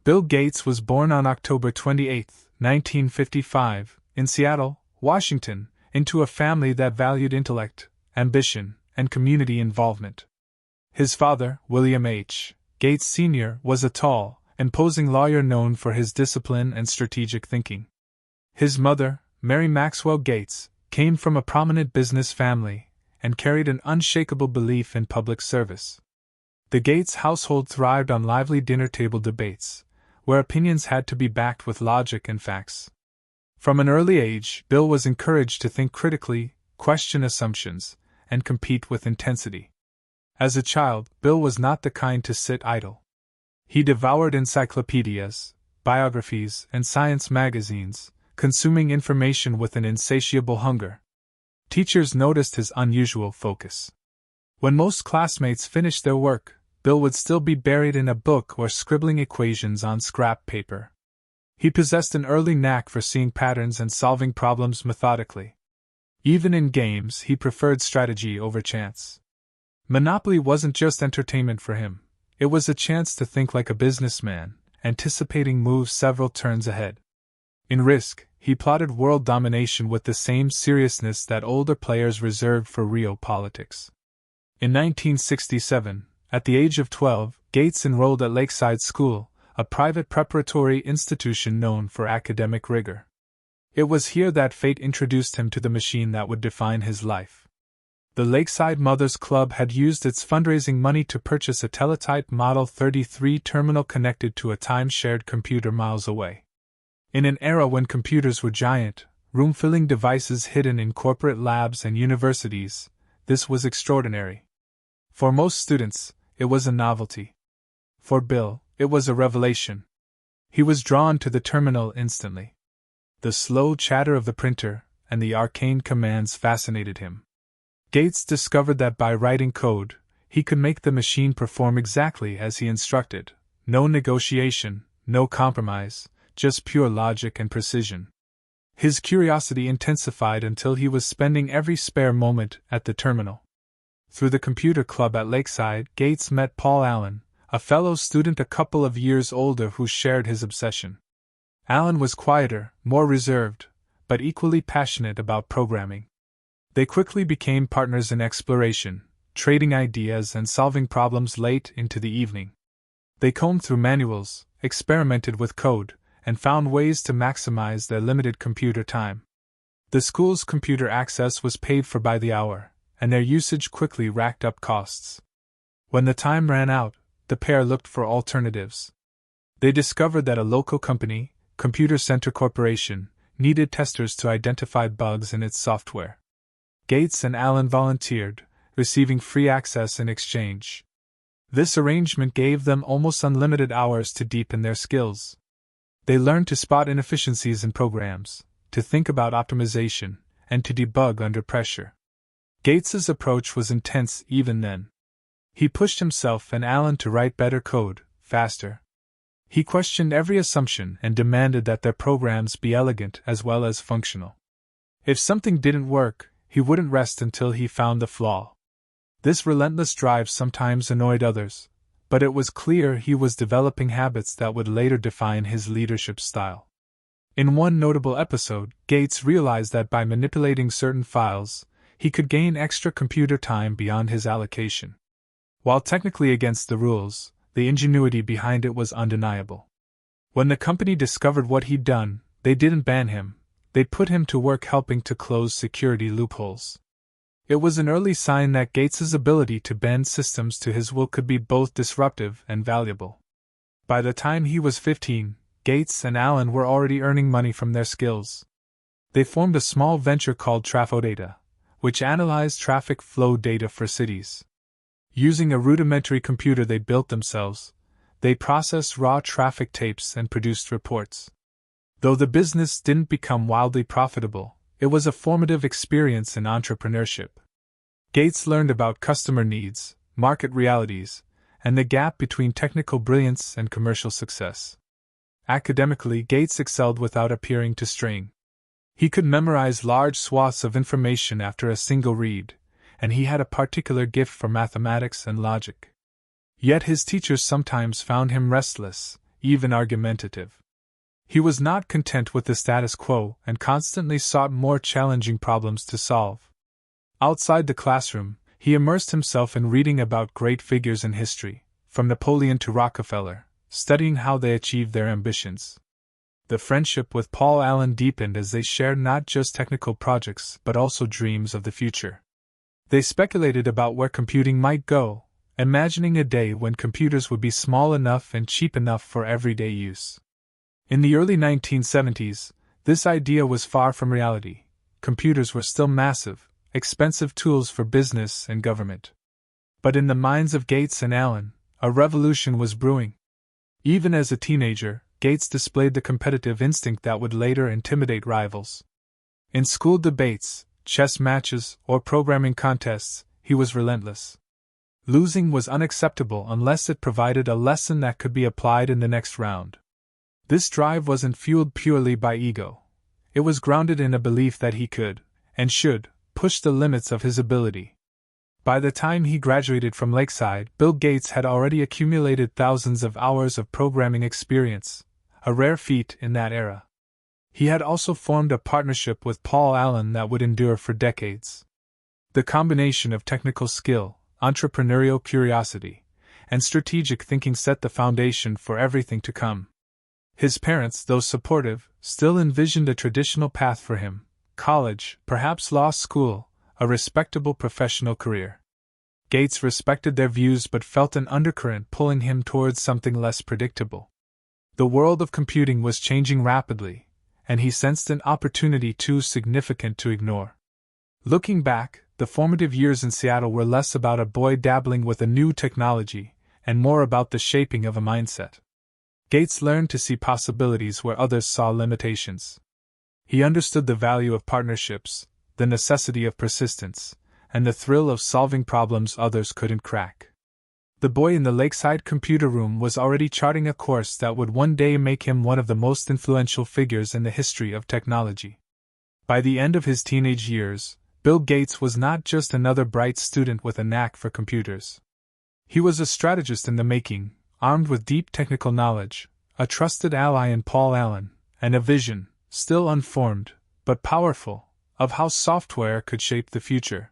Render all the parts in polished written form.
Bill Gates was born on October 28, 1955, in Seattle, Washington, into a family that valued intellect, ambition, and community involvement. His father, William H. Gates Sr., was a tall, imposing lawyer known for his discipline and strategic thinking. His mother, Mary Maxwell Gates, came from a prominent business family and carried an unshakable belief in public service. The Gates household thrived on lively dinner table debates, where opinions had to be backed with logic and facts. From an early age, Bill was encouraged to think critically, question assumptions, and compete with intensity. As a child, Bill was not the kind to sit idle. He devoured encyclopedias, biographies, and science magazines, consuming information with an insatiable hunger. Teachers noticed his unusual focus. When most classmates finished their work, Bill would still be buried in a book or scribbling equations on scrap paper. He possessed an early knack for seeing patterns and solving problems methodically. Even in games, he preferred strategy over chance. Monopoly wasn't just entertainment for him, it was a chance to think like a businessman, anticipating moves several turns ahead. In Risk, he plotted world domination with the same seriousness that older players reserved for real politics. In 1967, at the age of 12, Gates enrolled at Lakeside School, a private preparatory institution known for academic rigor. It was here that fate introduced him to the machine that would define his life. The Lakeside Mothers Club had used its fundraising money to purchase a teletype Model 33 terminal connected to a time-shared computer miles away. In an era when computers were giant, room-filling devices hidden in corporate labs and universities, this was extraordinary. For most students, it was a novelty. For Bill, it was a revelation. He was drawn to the terminal instantly. The slow chatter of the printer and the arcane commands fascinated him. Gates discovered that by writing code, he could make the machine perform exactly as he instructed. No negotiation, no compromise, just pure logic and precision. His curiosity intensified until he was spending every spare moment at the terminal. Through the computer club at Lakeside, Gates met Paul Allen, a fellow student a couple of years older who shared his obsession. Allen was quieter, more reserved, but equally passionate about programming. They quickly became partners in exploration, trading ideas and solving problems late into the evening. They combed through manuals, experimented with code, and found ways to maximize their limited computer time. The school's computer access was paid for by the hour, and their usage quickly racked up costs. When the time ran out, the pair looked for alternatives. They discovered that a local company, Computer Center Corporation, needed testers to identify bugs in its software. Gates and Allen volunteered, receiving free access in exchange. This arrangement gave them almost unlimited hours to deepen their skills. They learned to spot inefficiencies in programs, to think about optimization, and to debug under pressure. Gates's approach was intense even then. He pushed himself and Allen to write better code, faster. He questioned every assumption and demanded that their programs be elegant as well as functional. If something didn't work, he wouldn't rest until he found the flaw. This relentless drive sometimes annoyed others, but it was clear he was developing habits that would later define his leadership style. In one notable episode, Gates realized that by manipulating certain files, he could gain extra computer time beyond his allocation. While technically against the rules, the ingenuity behind it was undeniable. When the company discovered what he'd done, they didn't ban him, they put him to work helping to close security loopholes. It was an early sign that Gates's ability to bend systems to his will could be both disruptive and valuable. By the time he was 15, Gates and Allen were already earning money from their skills. They formed a small venture called Trafodata, which analyzed traffic flow data for cities. Using a rudimentary computer they built themselves, they processed raw traffic tapes and produced reports. Though the business didn't become wildly profitable, it was a formative experience in entrepreneurship. Gates learned about customer needs, market realities, and the gap between technical brilliance and commercial success. Academically, Gates excelled without appearing to strain. He could memorize large swaths of information after a single read, and he had a particular gift for mathematics and logic. Yet his teachers sometimes found him restless, even argumentative. He was not content with the status quo and constantly sought more challenging problems to solve. Outside the classroom, he immersed himself in reading about great figures in history, from Napoleon to Rockefeller, studying how they achieved their ambitions. The friendship with Paul Allen deepened as they shared not just technical projects but also dreams of the future. They speculated about where computing might go, imagining a day when computers would be small enough and cheap enough for everyday use. In the early 1970s, this idea was far from reality. Computers were still massive, expensive tools for business and government. But in the minds of Gates and Allen, a revolution was brewing. Even as a teenager, Gates displayed the competitive instinct that would later intimidate rivals. In school debates, chess matches, or programming contests, he was relentless. Losing was unacceptable unless it provided a lesson that could be applied in the next round. This drive wasn't fueled purely by ego. It was grounded in a belief that he could, and should, push the limits of his ability. By the time he graduated from Lakeside, Bill Gates had already accumulated thousands of hours of programming experience, a rare feat in that era. He had also formed a partnership with Paul Allen that would endure for decades. The combination of technical skill, entrepreneurial curiosity, and strategic thinking set the foundation for everything to come. His parents, though supportive, still envisioned a traditional path for him: college, perhaps law school, a respectable professional career. Gates respected their views but felt an undercurrent pulling him towards something less predictable. The world of computing was changing rapidly, and he sensed an opportunity too significant to ignore. Looking back, the formative years in Seattle were less about a boy dabbling with a new technology, and more about the shaping of a mindset. Gates learned to see possibilities where others saw limitations. He understood the value of partnerships, the necessity of persistence, and the thrill of solving problems others couldn't crack. The boy in the Lakeside computer room was already charting a course that would one day make him one of the most influential figures in the history of technology. By the end of his teenage years, Bill Gates was not just another bright student with a knack for computers. He was a strategist in the making, armed with deep technical knowledge, a trusted ally in Paul Allen, and a vision, still unformed, but powerful, of how software could shape the future.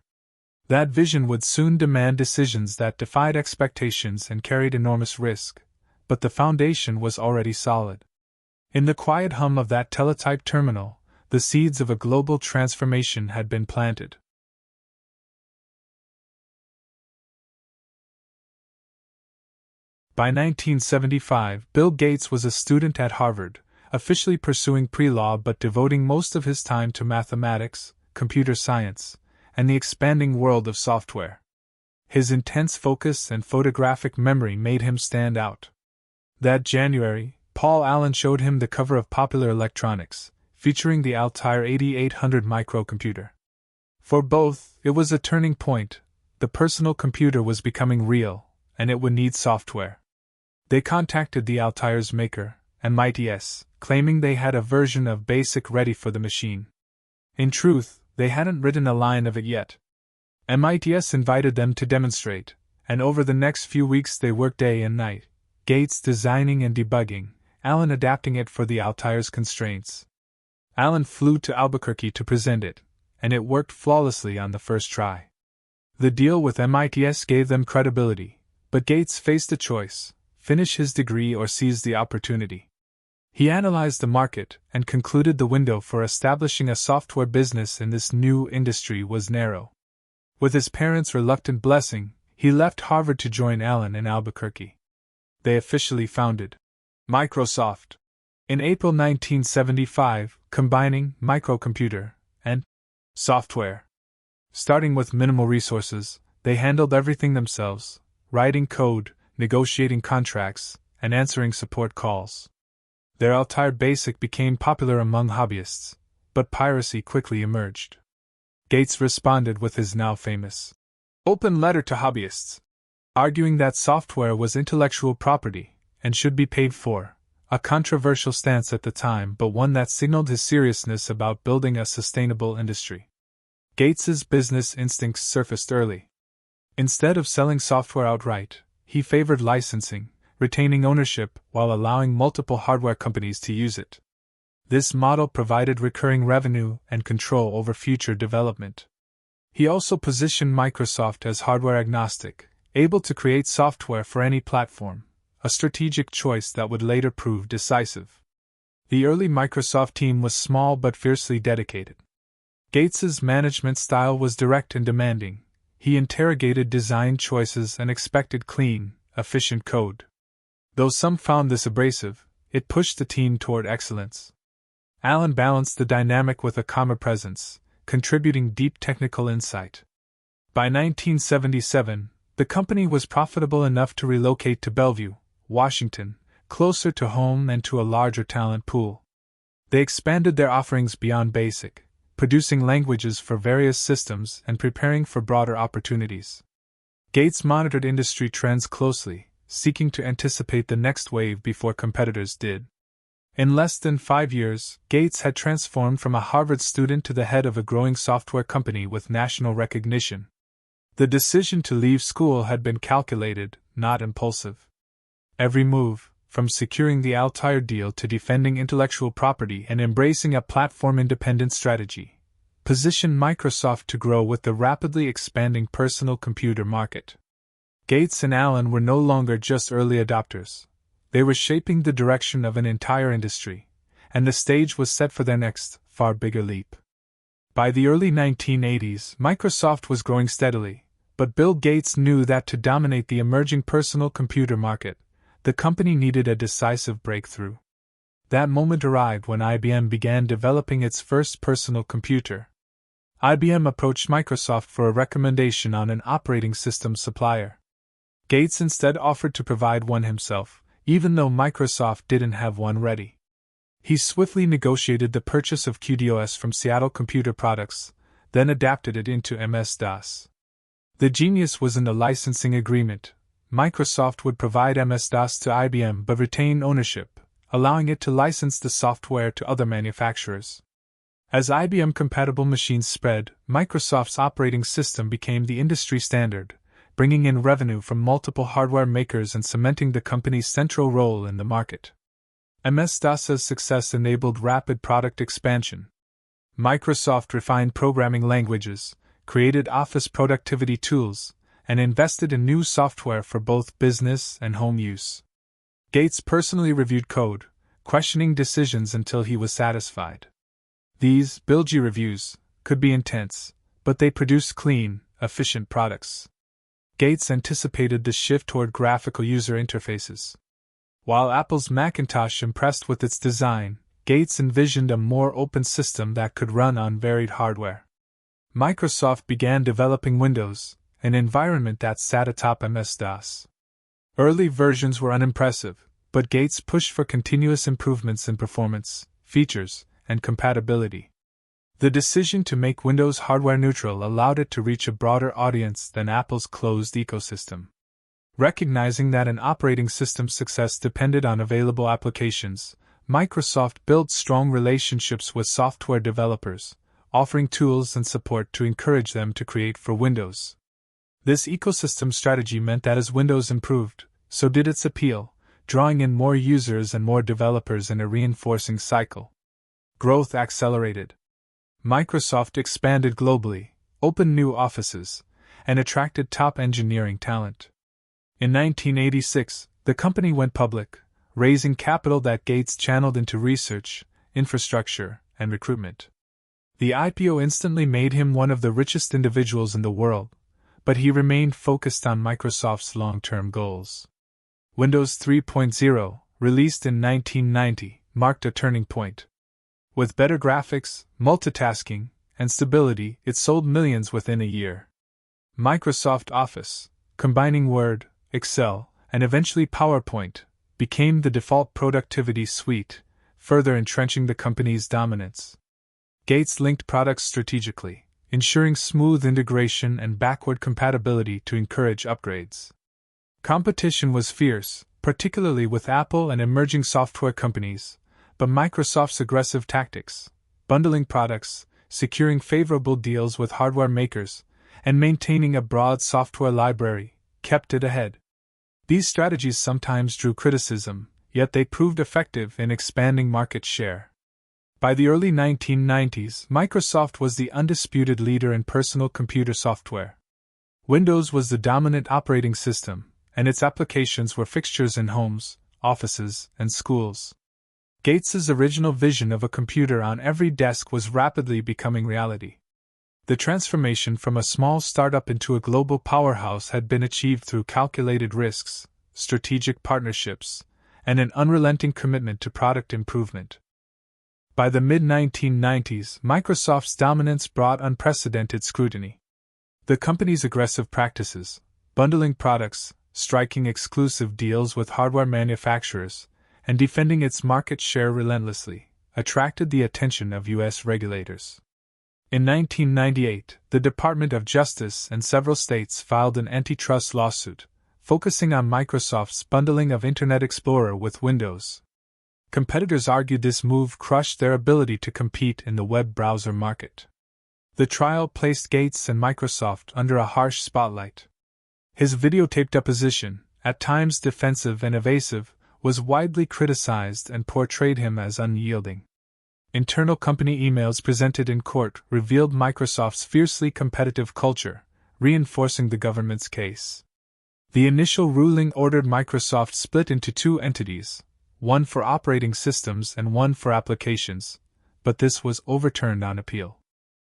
That vision would soon demand decisions that defied expectations and carried enormous risk, but the foundation was already solid. In the quiet hum of that teletype terminal, the seeds of a global transformation had been planted. By 1975, Bill Gates was a student at Harvard, officially pursuing pre-law but devoting most of his time to mathematics, computer science, and the expanding world of software. His intense focus and photographic memory made him stand out. That January, Paul Allen showed him the cover of Popular Electronics, featuring the Altair 8800 microcomputer. For both, it was a turning point. The personal computer was becoming real, and it would need software. They contacted the Altair's maker, MITS, claiming they had a version of BASIC ready for the machine. In truth, they hadn't written a line of it yet. MITS invited them to demonstrate, and over the next few weeks they worked day and night, Gates designing and debugging, Allen adapting it for the Altair's constraints. Allen flew to Albuquerque to present it, and it worked flawlessly on the first try. The deal with MITS gave them credibility, but Gates faced a choice: finish his degree or seize the opportunity. He analyzed the market and concluded the window for establishing a software business in this new industry was narrow. With his parents' reluctant blessing, he left Harvard to join Allen in Albuquerque. They officially founded Microsoft in April 1975, combining microcomputer and software. Starting with minimal resources, they handled everything themselves: writing code, negotiating contracts, and answering support calls. Their Altair BASIC became popular among hobbyists, but piracy quickly emerged. Gates responded with his now famous open letter to hobbyists, arguing that software was intellectual property and should be paid for, a controversial stance at the time but one that signaled his seriousness about building a sustainable industry. Gates's business instincts surfaced early. Instead of selling software outright, he favored licensing, retaining ownership while allowing multiple hardware companies to use it. This model provided recurring revenue and control over future development. He also positioned Microsoft as hardware agnostic, able to create software for any platform, a strategic choice that would later prove decisive. The early Microsoft team was small but fiercely dedicated. Gates's management style was direct and demanding. He interrogated design choices and expected clean, efficient code. Though some found this abrasive, it pushed the team toward excellence. Allen balanced the dynamic with a calmer presence, contributing deep technical insight. By 1977, the company was profitable enough to relocate to Bellevue, Washington, closer to home and to a larger talent pool. They expanded their offerings beyond BASIC, producing languages for various systems and preparing for broader opportunities. Gates monitored industry trends closely, seeking to anticipate the next wave before competitors did. In less than 5 years, Gates had transformed from a Harvard student to the head of a growing software company with national recognition. The decision to leave school had been calculated, not impulsive. Every move, from securing the Altair deal to defending intellectual property and embracing a platform-independent strategy, positioned Microsoft to grow with the rapidly expanding personal computer market. Gates and Allen were no longer just early adopters. They were shaping the direction of an entire industry, and the stage was set for their next, far bigger leap. By the early 1980s, Microsoft was growing steadily, but Bill Gates knew that to dominate the emerging personal computer market, the company needed a decisive breakthrough. That moment arrived when IBM began developing its first personal computer. IBM approached Microsoft for a recommendation on an operating system supplier. Gates instead offered to provide one himself, even though Microsoft didn't have one ready. He swiftly negotiated the purchase of QDOS from Seattle Computer Products, then adapted it into MS-DOS. The genius was in the licensing agreement. Microsoft would provide MS-DOS to IBM but retain ownership, allowing it to license the software to other manufacturers. As IBM-compatible machines spread, Microsoft's operating system became the industry standard, bringing in revenue from multiple hardware makers and cementing the company's central role in the market. MS-DOS's success enabled rapid product expansion. Microsoft refined programming languages, created office productivity tools, and invested in new software for both business and home use. Gates personally reviewed code, questioning decisions until he was satisfied. These bilgy reviews could be intense, but they produced clean, efficient products. Gates anticipated the shift toward graphical user interfaces. While Apple's Macintosh impressed with its design, Gates envisioned a more open system that could run on varied hardware. Microsoft began developing Windows, an environment that sat atop MS-DOS. Early versions were unimpressive, but Gates pushed for continuous improvements in performance, features, and compatibility. The decision to make Windows hardware neutral allowed it to reach a broader audience than Apple's closed ecosystem. Recognizing that an operating system's success depended on available applications, Microsoft built strong relationships with software developers, offering tools and support to encourage them to create for Windows. This ecosystem strategy meant that as Windows improved, so did its appeal, drawing in more users and more developers in a reinforcing cycle. Growth accelerated. Microsoft expanded globally, opened new offices, and attracted top engineering talent. In 1986, the company went public, raising capital that Gates channeled into research, infrastructure, and recruitment. The IPO instantly made him one of the richest individuals in the world, but he remained focused on Microsoft's long-term goals. Windows 3.0, released in 1990, marked a turning point. With better graphics, multitasking, and stability, it sold millions within a year. Microsoft Office, combining Word, Excel, and eventually PowerPoint, became the default productivity suite, further entrenching the company's dominance. Gates linked products strategically, ensuring smooth integration and backward compatibility to encourage upgrades. Competition was fierce, particularly with Apple and emerging software companies, but Microsoft's aggressive tactics, bundling products, securing favorable deals with hardware makers, and maintaining a broad software library, kept it ahead. These strategies sometimes drew criticism, yet they proved effective in expanding market share. By the early 1990s, Microsoft was the undisputed leader in personal computer software. Windows was the dominant operating system, and its applications were fixtures in homes, offices, and schools. Gates's original vision of a computer on every desk was rapidly becoming reality. The transformation from a small startup into a global powerhouse had been achieved through calculated risks, strategic partnerships, and an unrelenting commitment to product improvement. By the mid-1990s, Microsoft's dominance brought unprecedented scrutiny. The company's aggressive practices, bundling products, striking exclusive deals with hardware manufacturers, and defending its market share relentlessly, attracted the attention of U.S. regulators. In 1998, the Department of Justice and several states filed an antitrust lawsuit, focusing on Microsoft's bundling of Internet Explorer with Windows. Competitors argued this move crushed their ability to compete in the web browser market. The trial placed Gates and Microsoft under a harsh spotlight. His videotaped opposition, at times defensive and evasive, was widely criticized and portrayed him as unyielding. Internal company emails presented in court revealed Microsoft's fiercely competitive culture, reinforcing the government's case. The initial ruling ordered Microsoft split into two entities, one for operating systems and one for applications, but this was overturned on appeal.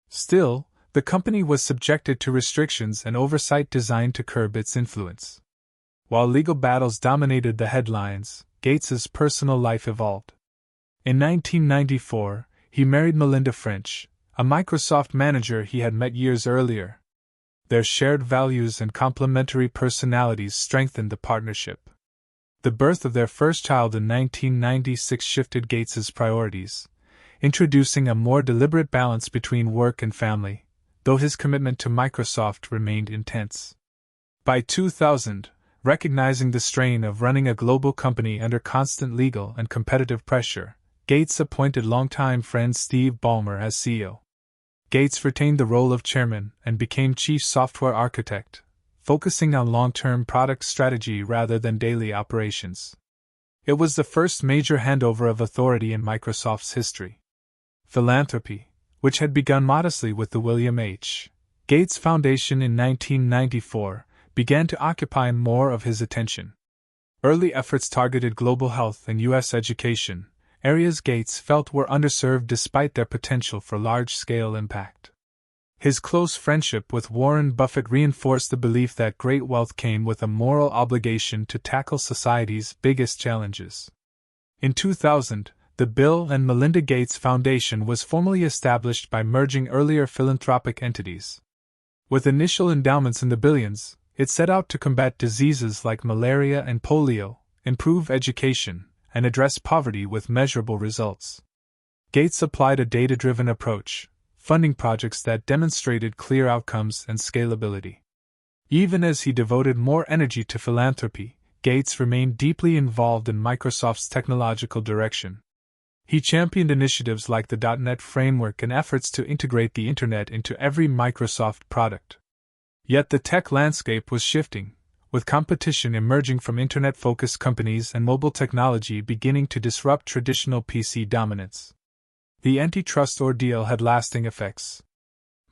Still, the company was subjected to restrictions and oversight designed to curb its influence. While legal battles dominated the headlines, Gates's personal life evolved. In 1994, he married Melinda French, a Microsoft manager he had met years earlier. Their shared values and complementary personalities strengthened the partnership. The birth of their first child in 1996 shifted Gates's priorities, introducing a more deliberate balance between work and family, though his commitment to Microsoft remained intense. By 2000, recognizing the strain of running a global company under constant legal and competitive pressure, Gates appointed longtime friend Steve Ballmer as CEO. Gates retained the role of chairman and became chief software architect, focusing on long-term product strategy rather than daily operations. It was the first major handover of authority in Microsoft's history. Philanthropy, which had begun modestly with the William H. Gates Foundation in 1994, began to occupy more of his attention. Early efforts targeted global health and U.S. education, areas Gates felt were underserved despite their potential for large-scale impact. His close friendship with Warren Buffett reinforced the belief that great wealth came with a moral obligation to tackle society's biggest challenges. In 2000, the Bill and Melinda Gates Foundation was formally established by merging earlier philanthropic entities. With initial endowments in the billions, it set out to combat diseases like malaria and polio, improve education, and address poverty with measurable results. Gates applied a data-driven approach, funding projects that demonstrated clear outcomes and scalability. Even as he devoted more energy to philanthropy, Gates remained deeply involved in Microsoft's technological direction. He championed initiatives like the .NET framework and efforts to integrate the Internet into every Microsoft product. Yet the tech landscape was shifting, with competition emerging from Internet-focused companies and mobile technology beginning to disrupt traditional PC dominance. The antitrust ordeal had lasting effects.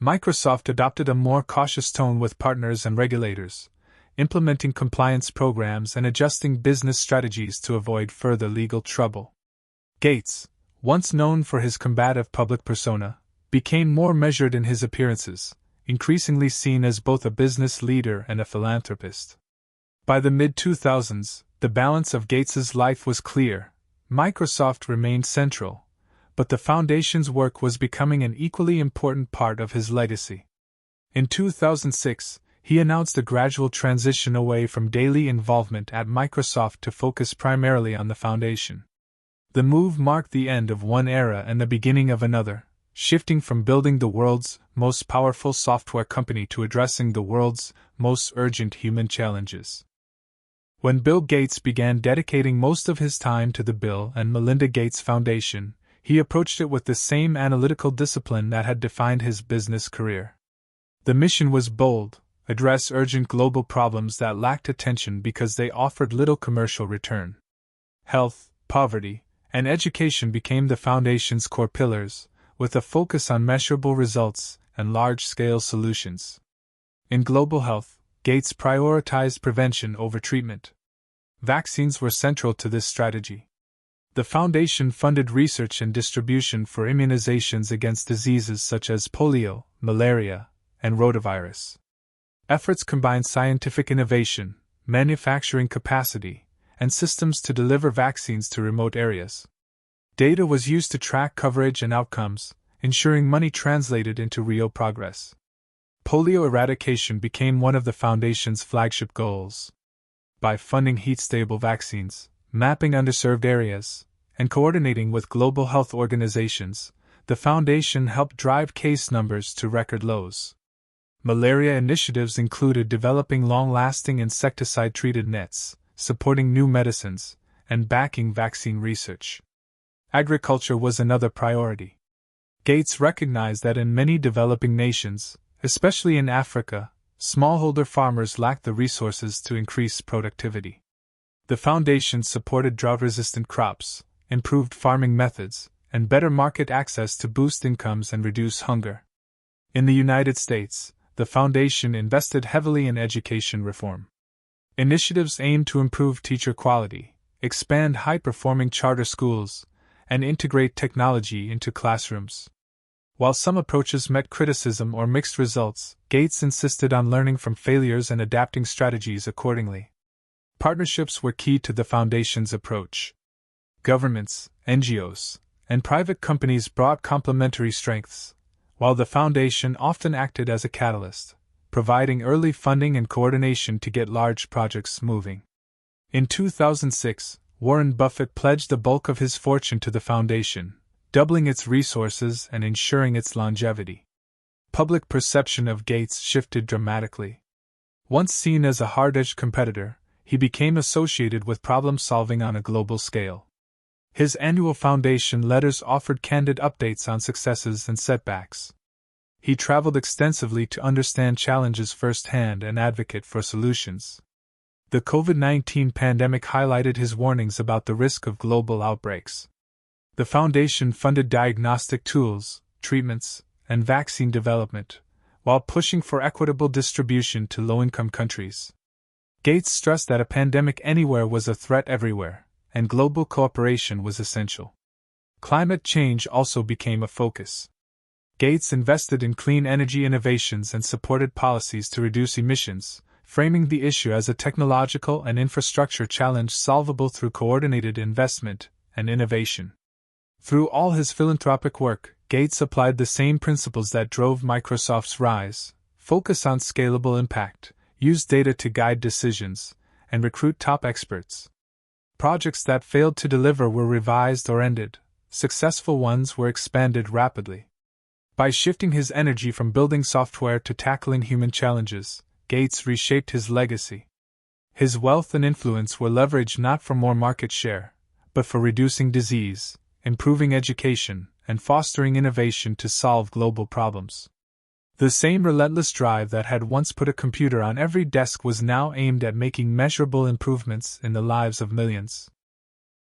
Microsoft adopted a more cautious tone with partners and regulators, implementing compliance programs and adjusting business strategies to avoid further legal trouble. Gates, once known for his combative public persona, became more measured in his appearances, increasingly seen as both a business leader and a philanthropist. By the mid-2000s, the balance of Gates's life was clear. Microsoft remained central, but the Foundation's work was becoming an equally important part of his legacy. In 2006, he announced a gradual transition away from daily involvement at Microsoft to focus primarily on the Foundation. The move marked the end of one era and the beginning of another, shifting from building the world's most powerful software company to addressing the world's most urgent human challenges. When Bill Gates began dedicating most of his time to the Bill and Melinda Gates Foundation, he approached it with the same analytical discipline that had defined his business career. The mission was bold, address urgent global problems that lacked attention because they offered little commercial return. Health, poverty, and education became the foundation's core pillars, with a focus on measurable results and large-scale solutions. In global health, Gates prioritized prevention over treatment. Vaccines were central to this strategy. The foundation funded research and distribution for immunizations against diseases such as polio, malaria, and rotavirus. Efforts combined scientific innovation, manufacturing capacity, and systems to deliver vaccines to remote areas. Data was used to track coverage and outcomes, ensuring money translated into real progress. Polio eradication became one of the Foundation's flagship goals. By funding heat-stable vaccines, mapping underserved areas, and coordinating with global health organizations, the Foundation helped drive case numbers to record lows. Malaria initiatives included developing long-lasting insecticide-treated nets, supporting new medicines, and backing vaccine research. Agriculture was another priority. Gates recognized that in many developing nations, especially in Africa, smallholder farmers lacked the resources to increase productivity. The Foundation supported drought-resistant crops, improved farming methods, and better market access to boost incomes and reduce hunger. In the United States, the Foundation invested heavily in education reform. Initiatives aimed to improve teacher quality, expand high-performing charter schools, and integrate technology into classrooms. While some approaches met criticism or mixed results, Gates insisted on learning from failures and adapting strategies accordingly. Partnerships were key to the Foundation's approach. Governments, NGOs, and private companies brought complementary strengths, while the Foundation often acted as a catalyst, providing early funding and coordination to get large projects moving. In 2006, Warren Buffett pledged the bulk of his fortune to the Foundation, doubling its resources and ensuring its longevity. Public perception of Gates shifted dramatically. Once seen as a hard-edged competitor, he became associated with problem-solving on a global scale. His annual Foundation letters offered candid updates on successes and setbacks. He traveled extensively to understand challenges firsthand and advocate for solutions. The COVID-19 pandemic highlighted his warnings about the risk of global outbreaks. The Foundation funded diagnostic tools, treatments, and vaccine development, while pushing for equitable distribution to low-income countries. Gates stressed that a pandemic anywhere was a threat everywhere, and global cooperation was essential. Climate change also became a focus. Gates invested in clean energy innovations and supported policies to reduce emissions, framing the issue as a technological and infrastructure challenge solvable through coordinated investment and innovation. Through all his philanthropic work, Gates applied the same principles that drove Microsoft's rise: focus on scalable impact, use data to guide decisions, and recruit top experts. Projects that failed to deliver were revised or ended, successful ones were expanded rapidly. By shifting his energy from building software to tackling human challenges, Gates reshaped his legacy. His wealth and influence were leveraged not for more market share, but for reducing disease, improving education, and fostering innovation to solve global problems. The same relentless drive that had once put a computer on every desk was now aimed at making measurable improvements in the lives of millions.